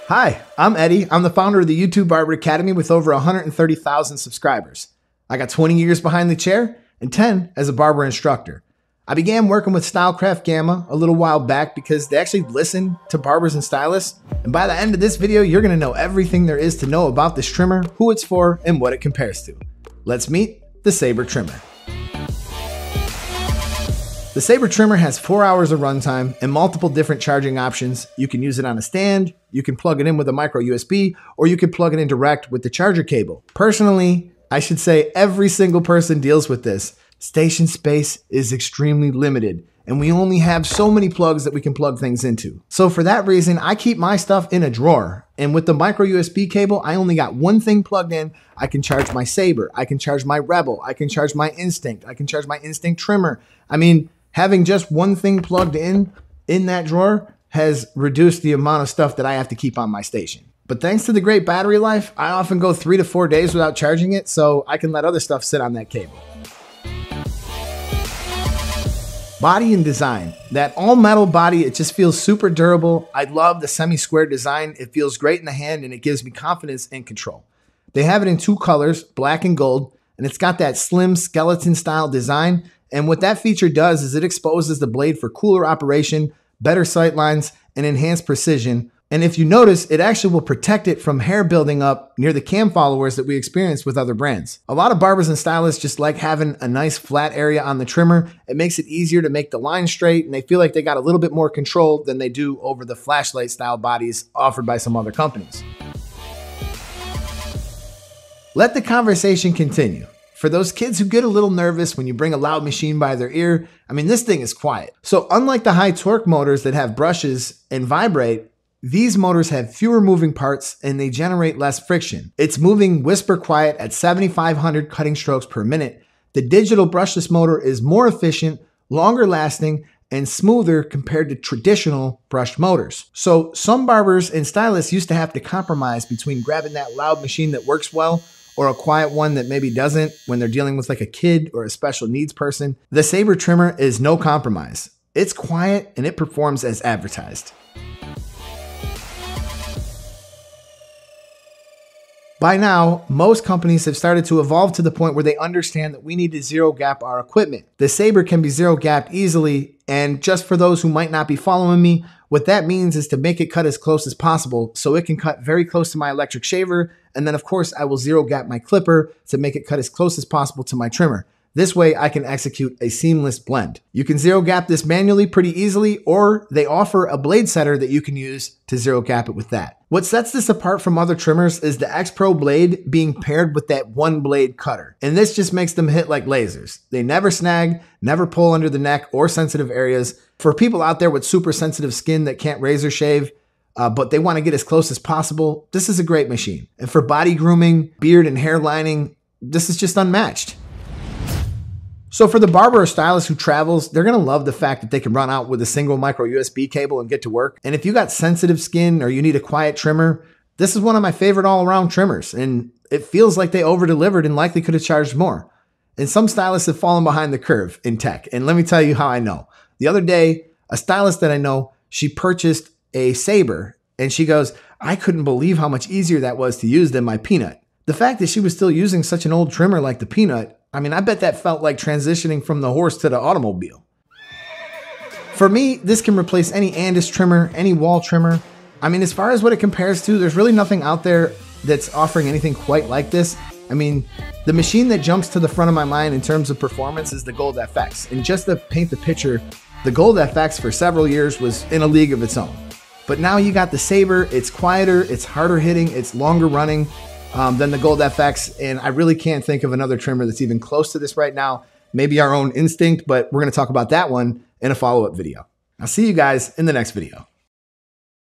Hi, I'm Eddie. I'm the founder of the YouTube Barber Academy with over 130,000 subscribers. I got 20 years behind the chair and 10 as a barber instructor. I began working with StyleCraft Gamma a little while back because they actually listen to barbers and stylists. And by the end of this video, you're going to know everything there is to know about this trimmer, who it's for, and what it compares to. Let's meet the Saber trimmer. The Saber trimmer has 4 hours of runtime and multiple different charging options. You can use it on a stand, you can plug it in with a micro USB, or you can plug it in direct with the charger cable. Personally, I should say every single person deals with this. Station space is extremely limited, and we only have so many plugs that we can plug things into. So for that reason, I keep my stuff in a drawer. And with the micro USB cable, I only got one thing plugged in. I can charge my Saber, I can charge my Rebel, I can charge my Instinct, I can charge my Instinct trimmer. I mean, having just one thing plugged in that drawer has reduced the amount of stuff that I have to keep on my station. But thanks to the great battery life, I often go 3 to 4 days without charging it, so I can let other stuff sit on that cable. Body and design. That all metal body, it just feels super durable. I love the semi-square design. It feels great in the hand and it gives me confidence and control. They have it in 2 colors, black and gold, and it's got that slim skeleton style design. And what that feature does is it exposes the blade for cooler operation, better sight lines, and enhanced precision. And if you notice, it actually will protect it from hair building up near the cam followers that we experience with other brands. A lot of barbers and stylists just like having a nice flat area on the trimmer. It makes it easier to make the line straight, and they feel like they got a little bit more control than they do over the flashlight style bodies offered by some other companies. Let the conversation continue. For those kids who get a little nervous when you bring a loud machine by their ear, I mean, this thing is quiet. So unlike the high torque motors that have brushes and vibrate, these motors have fewer moving parts and they generate less friction. It's moving whisper quiet at 7,500 cutting strokes per minute. The digital brushless motor is more efficient, longer lasting, and smoother compared to traditional brushed motors. So some barbers and stylists used to have to compromise between grabbing that loud machine that works well or a quiet one that maybe doesn't when they're dealing with like a kid or a special needs person. The Saber trimmer is no compromise. It's quiet and it performs as advertised. By now, most companies have started to evolve to the point where they understand that we need to zero gap our equipment. The Saber can be zero gapped easily, and just for those who might not be following me, what that means is to make it cut as close as possible so it can cut very close to my electric shaver, and then of course I will zero gap my clipper to make it cut as close as possible to my trimmer. This way I can execute a seamless blend. You can zero gap this manually pretty easily, or they offer a blade setter that you can use to zero gap it with that. What sets this apart from other trimmers is the X-Pro blade being paired with that one blade cutter. And this just makes them hit like lasers. They never snag, never pull under the neck or sensitive areas. For people out there with super sensitive skin that can't razor shave, but they want to get as close as possible, this is a great machine. And for body grooming, beard and hair lining, this is just unmatched. So for the barber or stylist who travels, they're going to love the fact that they can run out with a single micro USB cable and get to work. And if you got sensitive skin or you need a quiet trimmer, this is one of my favorite all-around trimmers. And it feels like they over-delivered and likely could have charged more. And some stylists have fallen behind the curve in tech. And let me tell you how I know. The other day, a stylist that I know, she purchased a Saber and she goes, I couldn't believe how much easier that was to use than my Peanut. The fact that she was still using such an old trimmer like the Peanut, I mean, I bet that felt like transitioning from the horse to the automobile. For me, this can replace any Andis trimmer, any wall trimmer. I mean, as far as what it compares to, there's really nothing out there that's offering anything quite like this. I mean, the machine that jumps to the front of my mind in terms of performance is the Gold FX. And just to paint the picture, the Gold FX for several years was in a league of its own. But now you got the Saber, it's quieter, it's harder hitting, it's longer running than the Gold FX, and I really can't think of another trimmer that's even close to this right now. Maybe our own Instinct, but we're going to talk about that one in a follow-up video. I'll see you guys in the next video.